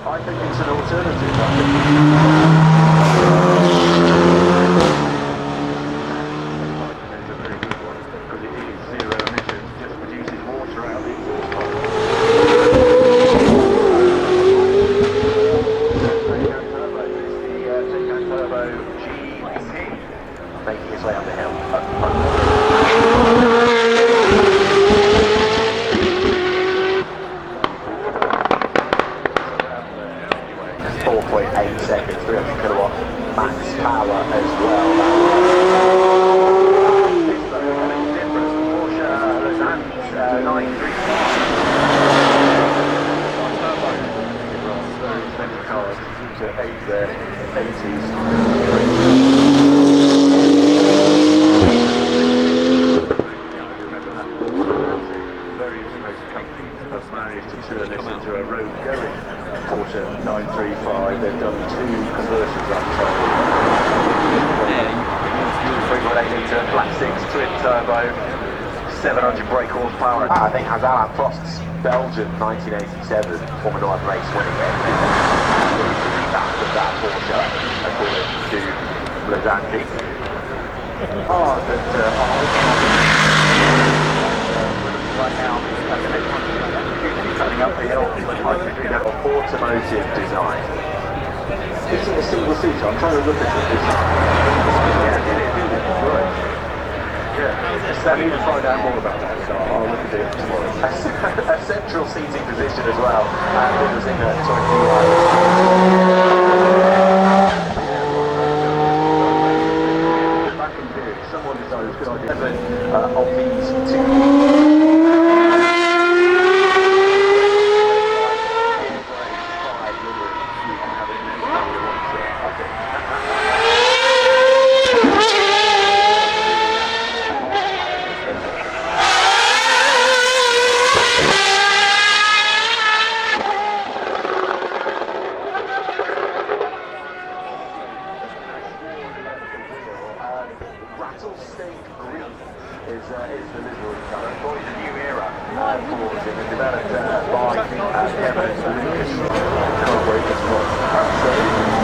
I think it's an alternative. Because it is zero emissions, just produces water out of the exhaust pipe. Tecnica Turbo GTD, making its way up the hill. 4.8 seconds, 300 kilowatt max power as well. This though, a little different from Porsche Lausanne 933. Very expensive cars to age their 80s. Very expensive companies have managed to turn this into a road-going Porsche 935. They've done 2 conversions up to 3.8 litre flat 6 twin turbo, 700 brake horsepower. I think as Alain Prost's Belgian 1987 Formula 1 race winning it, that Porsche, according to Lausanne. Right now, coming up the hill, automotive design. Is it a single seater? I'm trying to look at it. Yeah, it is. Right. Yeah. I need to find out more about that, so I'll look at it tomorrow. A central seating position as well, and it was in a 21. Back in theory, someone decided it was a good idea of these 2. Rattlesnake green is the livery colour. Probably the new era for it, and developed by Kevin Lucas.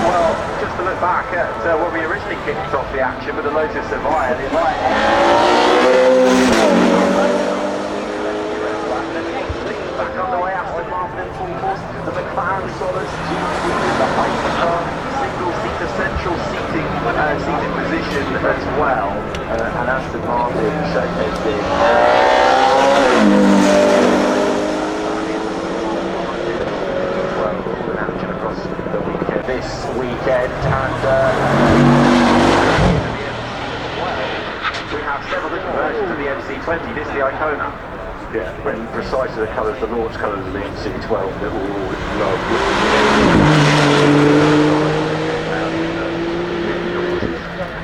Well, just to look back at when we originally kicked off the action with the Lotus Evija, the back underway, Aston Martin in full force, the McLaren Solus GTD, the Hypercar single-seater central seating position as well, and Aston Martin showcasing an action across the weekend. This weekend, and we have several different versions of the MC20. This is the Icona. Yeah, when precisely the colours, the launch colours of the MC12 that we all love.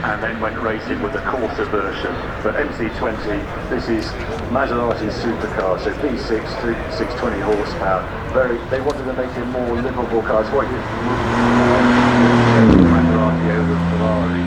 And then went racing with the Corsa version. But MC20, this is Maserati's supercar, so V6, 620 horsepower. They wanted to make it more livable cars. What you Maserati over Ferrari,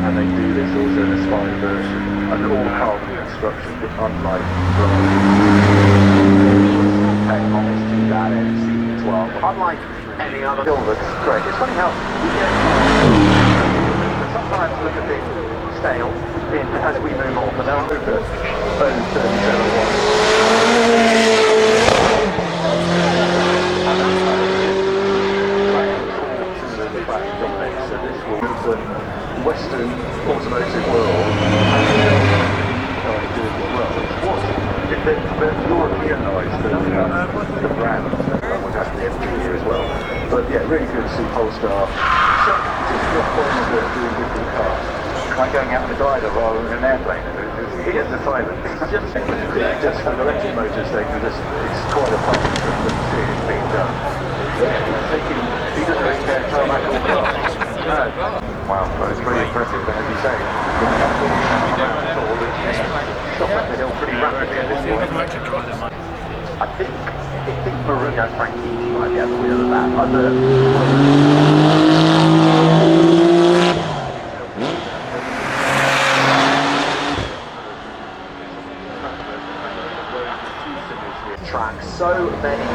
and they do this also in a Spyder version, and all carbon construction, unlike Ferrari. Homage to that MC12, unlike any other. Still looks great. It's funny how we get sometimes look a bit stale as we move on, but now move to phone 37. So this will move to Western automotive world and do it as well. If they're Europeanised the brand, that would have the engineer as well. But yeah, really good to see Polestar. Just not pointing at doing different cars. Like going out in a glider rather than an airplane. He has the time. Just for the electric motors, it's quite a fun to see it being done. He doesn't really care to tarmac all cars. No. Wow, that was pretty impressive. But as you say, stop at the hill pretty rapidly at this point. I think Marino Franchitti might be at the wheel of that. Track so many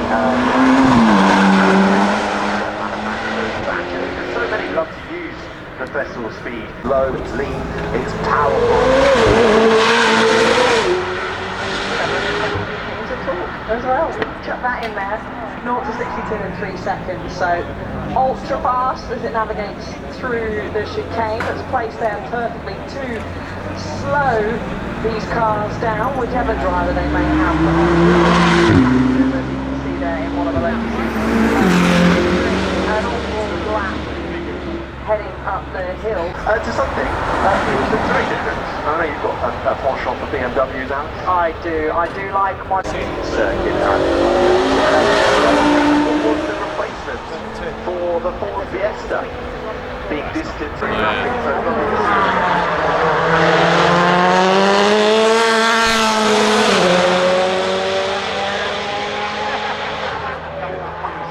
of Speed. Low, lean, it's powerful. As well, chuck that in there, 0 to 62 in 3 seconds, so ultra fast as it navigates through the chicane that's placed there perfectly to slow these cars down, whichever driver they may have. You can see there in one of the Lotus an awful lap heading up the hill. To something, it's very different. I know you've got a penchant for BMWs, Alex. I do like my Circuit. What was the replacement for the Ford Fiesta? Big distance and nothing so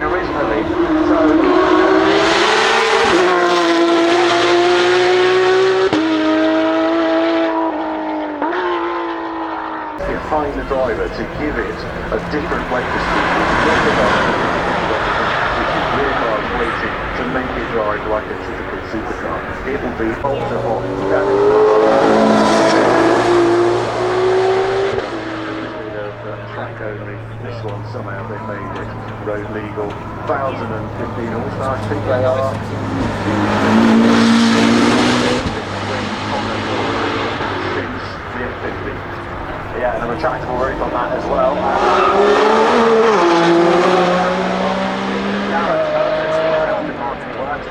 originally, find the driver to give it a different weight distribution, which is rear cars waiting to make it drive like a typical supercar. It will be ultra hot. Track only. This one somehow they made it road legal. 1,015 horsepower, I think they are. Since the F50. Yeah, and a retractable roof on that as well.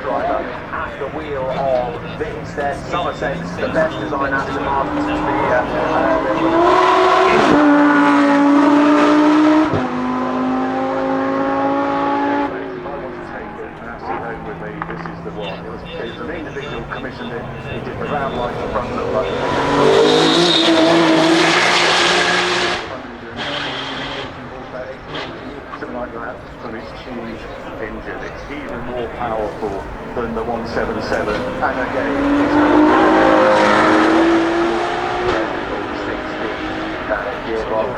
Driver at the wheel of Vince, their Somerset, the best design Aston Martin to This is the one. It was an individual commissioned it. He did the round lights, the front look like something like that from its huge engine. It's even more powerful than the 177, and again it's gearbox.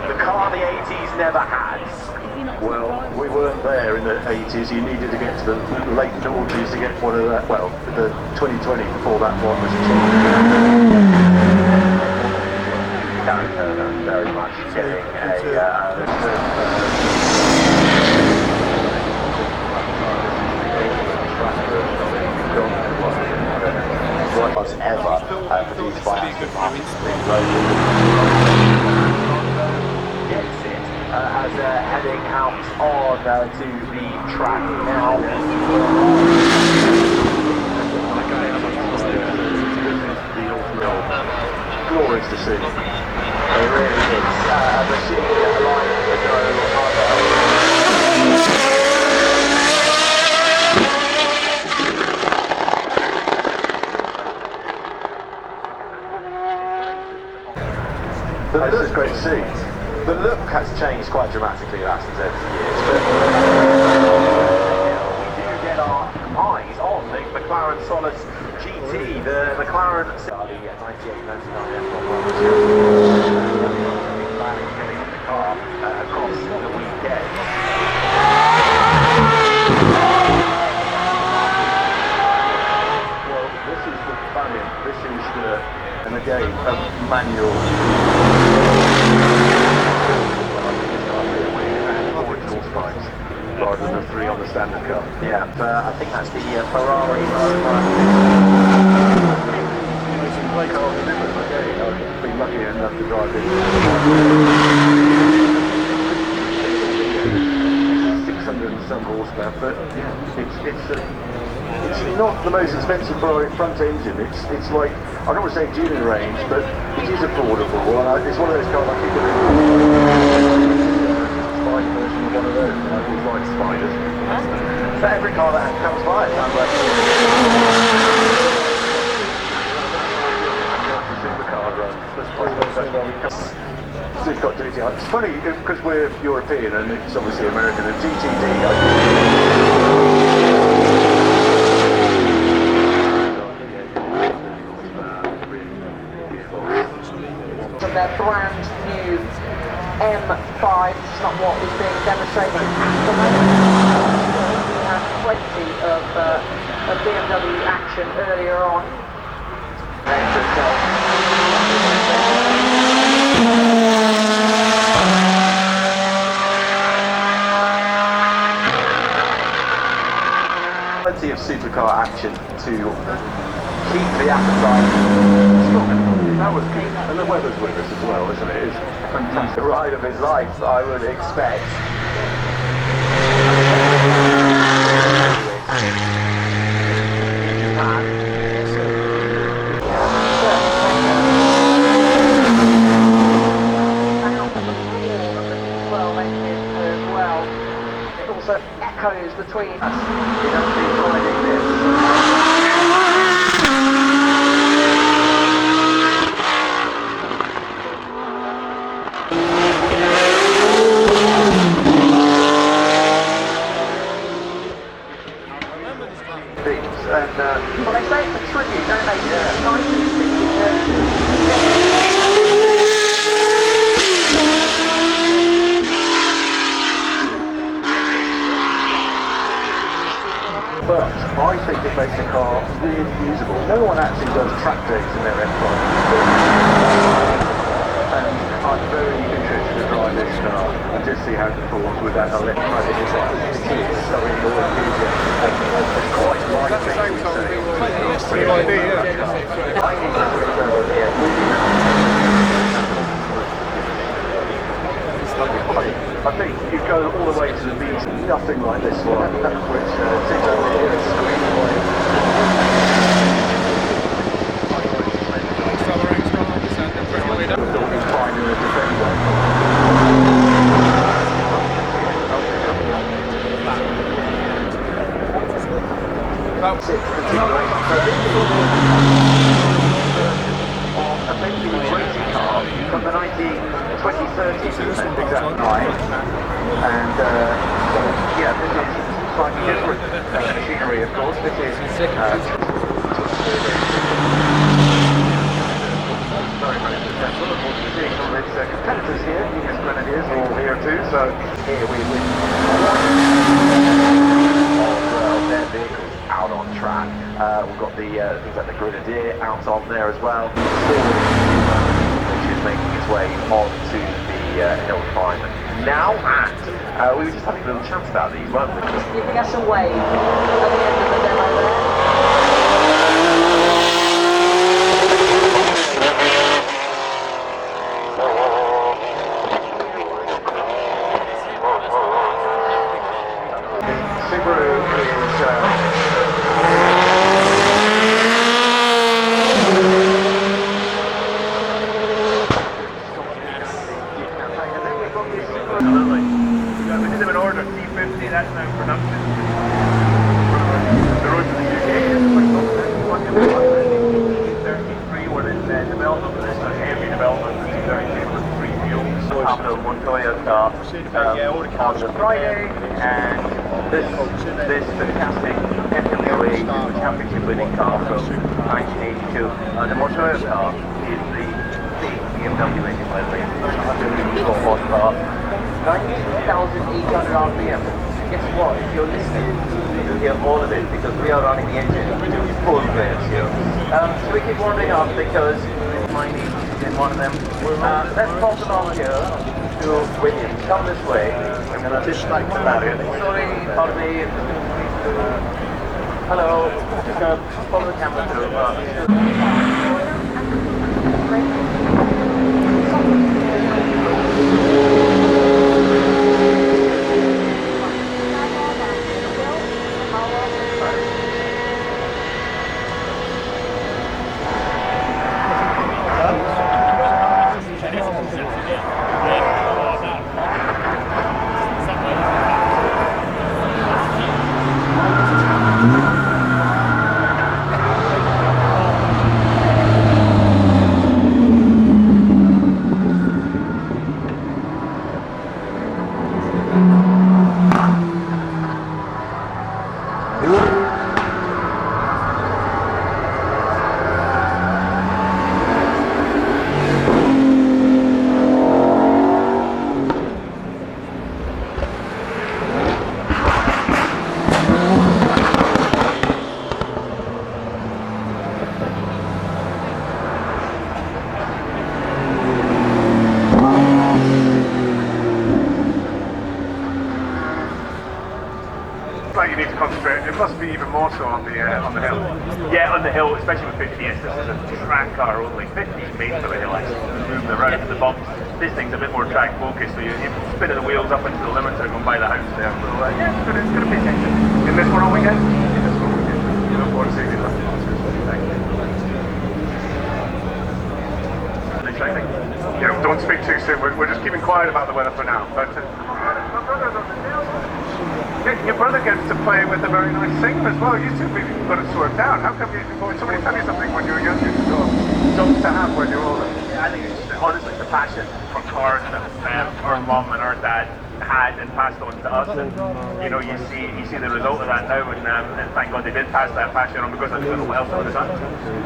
The car the 80s never had. Well, we weren't there in the 80s. You needed to get to the late noughties to get one of that. Well, the 2020 before that one was very much getting was ever produced by Aston Martin. Gets it as heading out on to the track now. Glorious to see. It really is a machine like with no other. This is great to see. The look has changed quite dramatically in Aston's over the years, but we do get our eyes on the McLaren Solus GT, the McLaren the 98, 99 F1 getting on the car across the weekend. Well, this is the Valiant, this is the, and again, a manual. Rather than the 3 on the standard car. Yeah, I think that's the Ferrari. I've been lucky enough to drive it. 600 and some horsepower, but it's not the most expensive front engine. It's like, I don't want to say junior range, but it is affordable. It's one of those cars I keep looking at. Version of one of those, I always like Spyders. So every car that comes by, it sounds like Supercar Run. Supercar GTD. It's funny because we're European and it's obviously American. And GTD. From their brand new M5, this is not what is being demonstrated at the moment. We had plenty of BMW action earlier on plenty of supercar action to keep the appetite strong. That was good. And the weather's with us as well, isn't it? It's a fantastic The ride of his life, I would expect. It also echoes between us. You don't see riding this. Well, they say it's a tribute, don't they? Yeah. 1960. But I think it makes the car really usable. No one actually does track days in their F5. And I'm very interested to drive this car and just see how it performs with that electronic design. It's so enthusiastic. It's quite lightweight. Pretty idea, yeah. I think that's really here. I think you go all the way to the beach, nothing like this one, which sits over here and screams away. Fine in the defender. A vintage racing car from the 2030s, exactly right. And yeah, this is slightly different machinery, of course. This is very much successful. Of course, we're seeing some of its competitors here. His Grenadiers are all here too. So here we win of their vehicles out on track. We've got the things like the Grenadier out on there as well. Which is making its way onto the hill climb now, and we were just having a little chat about these, weren't we? Just giving us a wave at the end of the demo there. Subaru is Absolutely. We did have an order of C50, that's now in production. The road to the UK is quite good. 33 were in development, but this is a heavy development. The 232 was 3 fuels. Pablo Montoya car on the Friday, and this fantastic FWA championship winning car from 1982. The Montoya car is the big BMW engine, by the way. 104 horsepower, 19,800 RPM. Guess what? If you're listening, you'll hear all of it because we are running the engine to full flares here. So we keep warming up because my niece is in one of them. Let's pop along here to Williams. Come this way. I'm going to dislike the barrier. Sorry, pardon me. Hello. Just going to follow the camera through. Like you need to concentrate. It must be even more so on the hill. Yeah, on the hill, especially with 50S, this is a track car only. 50 is made for the hill, actually, moving around the bumps. This thing's a bit more track focused, so you spinning the wheels up into the limiter going by the house there. So yeah, it's going to pay attention. In this one all weekend? In this one weekend. You look forward to seeing it. Exciting. Yeah, don't speak too soon. We're just keeping quiet about the weather for now. But your brother gets to play with a very nice singer as well. You two maybe got it sorted out. How come somebody tell you something when you were younger? Something to have when you're older. I think it's honestly the passion for cars that our mum and our dad had and passed on to us, and you know you see the result of that now, and thank God they did pass that passion on, because I don't know what else I would have done.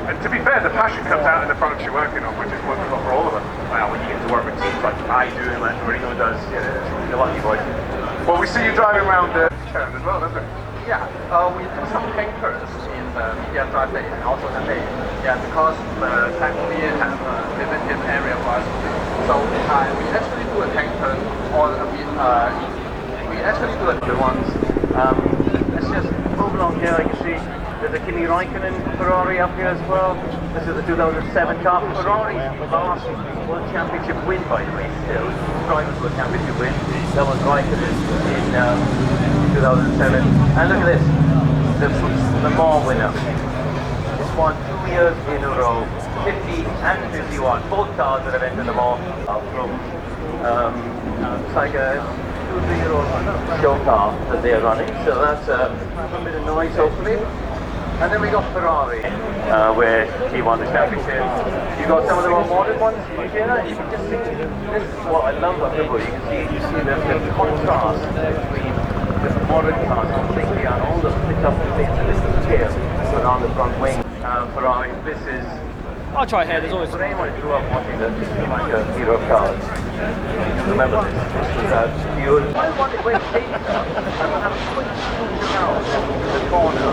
And to be fair, the passion comes out in the products you're working on, which is wonderful for all of us. Well, when you get to work with teams like I do and like Marino does, you're lucky boys. Well, we see you driving around the town as well, don't we? Yeah, we do some tankers in the media drive day and also the day. Yeah, because the thankfully have a limited area for us. So we actually do a tanker, or we actually do a The ones. Let's just move along here. You can see there's a Kimi Räikkönen Ferrari up here as well. This is the 2007 car. Ferrari's last World Championship win, by the way, still. Drivers World Championship win. That was Räikkönen in 2007. And look at this, the Mans winner. It's won 2 years in a row, 50 and 51. Both cars that have entered the Mans are from, it's like a 2-3-year-old show car that they are running. So that's a bit of noise, hopefully. And then we got Ferrari, where he won the championship. You got some of the more modern ones here. You can just see, this is what I love about Goodwood. You can see the contrast between the modern cars, completely on all the pickup things, and this is here, put on the front wing. Ferrari, this is. I'll try here, there's always. For anyone who grew up watching the hero cars, remember this. This was pure. I wanted when it came I'm switching around the corner.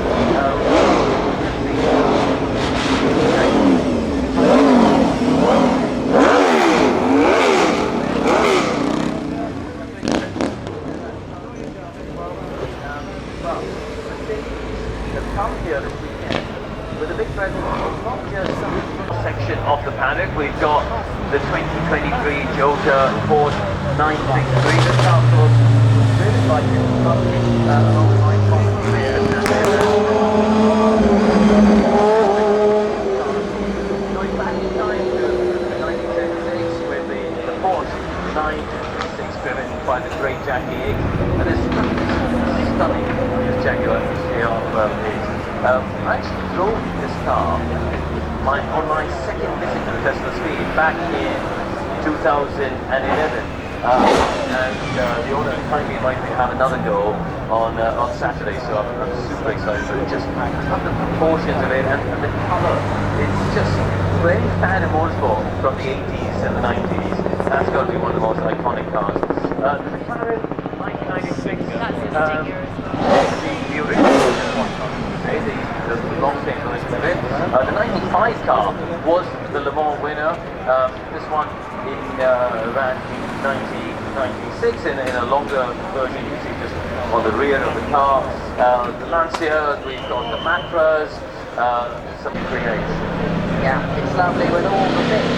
Come here this weekend with a big presence, not just some section of the paddock. We've got the 2023 Jota Ford 963. This car looks really like it's along the line from here. Going back in time to the 1976 with the Ford 966 driven by the great Jackie X. And this stunning Jaguar I actually drove this car on my second visit to Tesla Speed back in 2011. And the owner kindly invited me to have another go on Saturday, so I'm super excited. But just the proportions of it and the colour, it's just, for any fan of motorsport from the 80s and the 90s, that's got to be one of the most iconic cars. The McLaren 1996, the original one, the long thing on this bit. The 95 car was the Le Mans winner. This one ran in 1996 in a longer version. You see just on the rear of the car. The Lancia, we've got the Matras, some creates. Yeah, it's lovely with all the bits.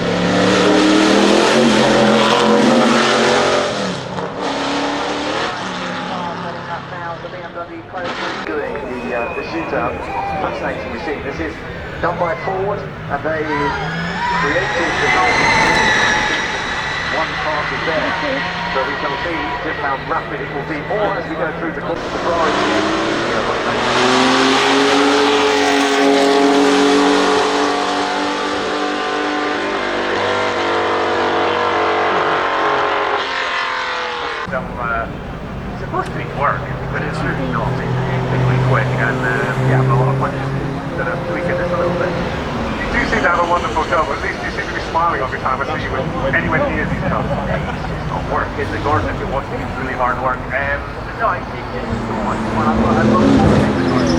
Doing the shootout, fascinating machine. This is done by Ford, and they created the one part is there. So we shall see just how rapid it will be, or as we go through the course of the it's supposed to be work, but it's really not. It's really quick, and yeah, a lot of fun just tweaking this a little bit. You do seem to have a wonderful job, at least you seem to be smiling every time I see you anywhere near these cars. It's not work, it's a garden if you're watching, it's really hard work. No, it's so much fun. I love amazing cars.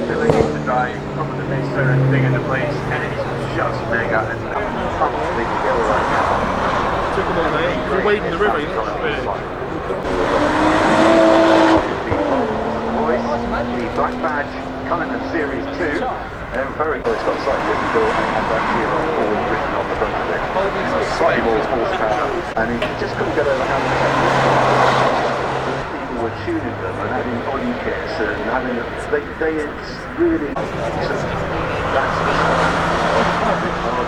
Filling in the drive, some of the mixer and thing into place, and it's just mega, and I'm completely ill right now. Took them all day. We're wading the river, you know. and he just couldn't get over how much people were tuning them and having body kits and having it's really that's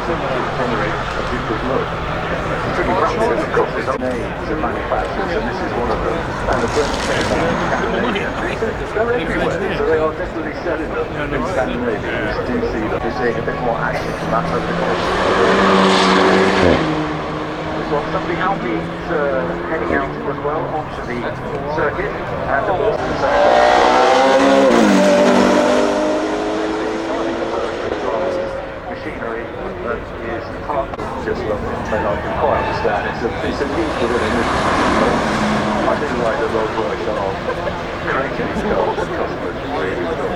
to generate a different look. It's pretty rapid across its own names and manufacturers, and this is one of them. And the British Scandinavia, they're everywhere, so they are definitely selling them in Scandinavia. We do see that we're seeing a bit more action from that over the course. We've got something Alpine's heading out as well onto the circuit, and of course machinery that is part of just lovely. I can quite understand it's a need within an industry. I do like the Rolls-Royce are creating these cars for customers really well.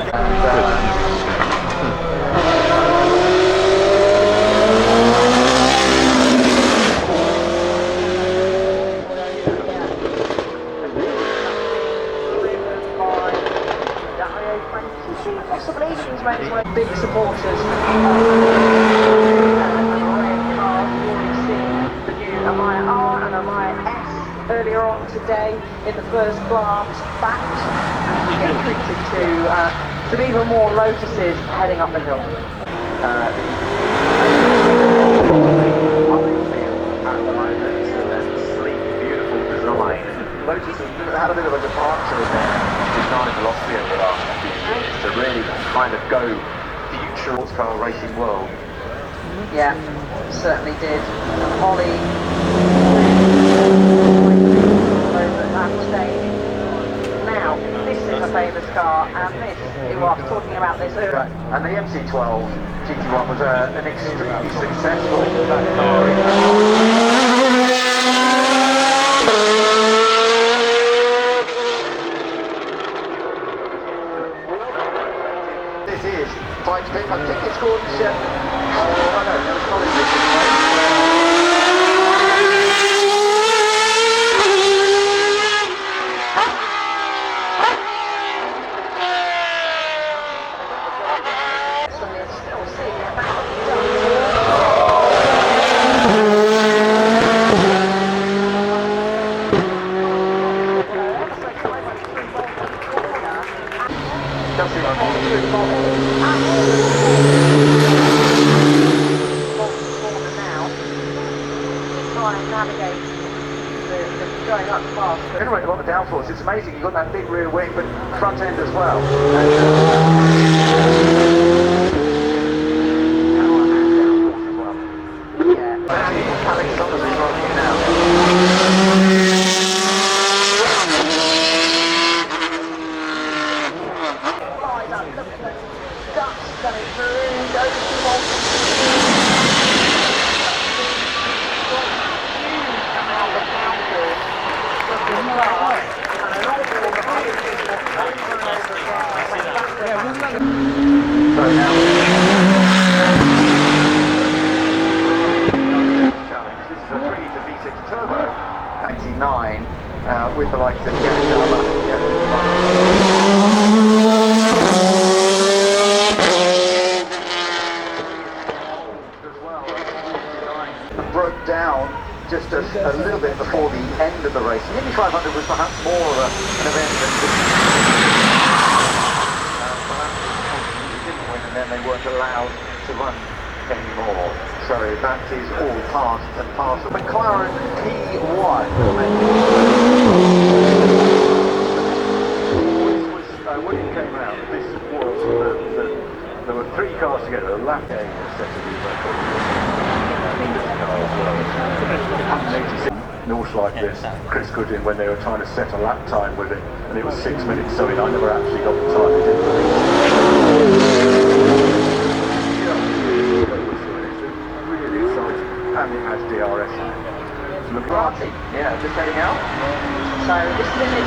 Possibly these races were big supporters. Evija R and Evija S earlier on today in the first class back, and we get treated to even more Lotuses heading up the hill. At the moment, sleek, beautiful design. Lotus has had a bit of a departure in their design philosophy over the last few years to really kind of go future sports car racing world. Yeah, certainly did. And Holly over at that stage. Now, this is a famous car, and this, you were talking about this earlier. And the MC12 GT1 was an extremely successful car. This is time to pick. I think it's called. Oh no, it's not in this anyway. Generate a lot of downforce. It's amazing. You've got that big rear wing, but front end as well. With the likes of broke down just a little bit before the end of the race. The Indy 500 was perhaps more of an event than didn't win, and then they weren't allowed to run anymore. So that is all part and parcel. McLaren P1. When it came out, this was there were three cars together. A lap game set a new record. North like this, Chris Goodwin, when they were trying to set a lap time with it, and it was 6 minutes. So I never actually got the time. It didn't really exciting, and it has DRS in it. Bugatti, yeah, just heading out. So this limit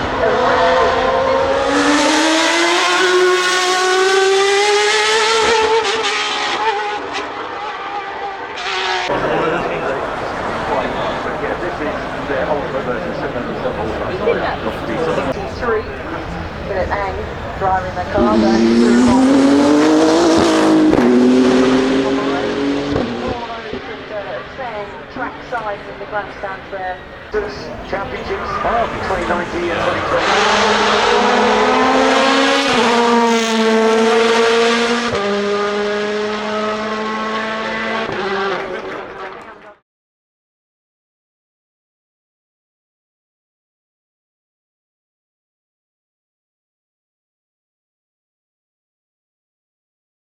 their ultimate version, 73 Philip Ang driving the car going through playing track sides in the grandstands there. Championships of 2019 and 2020.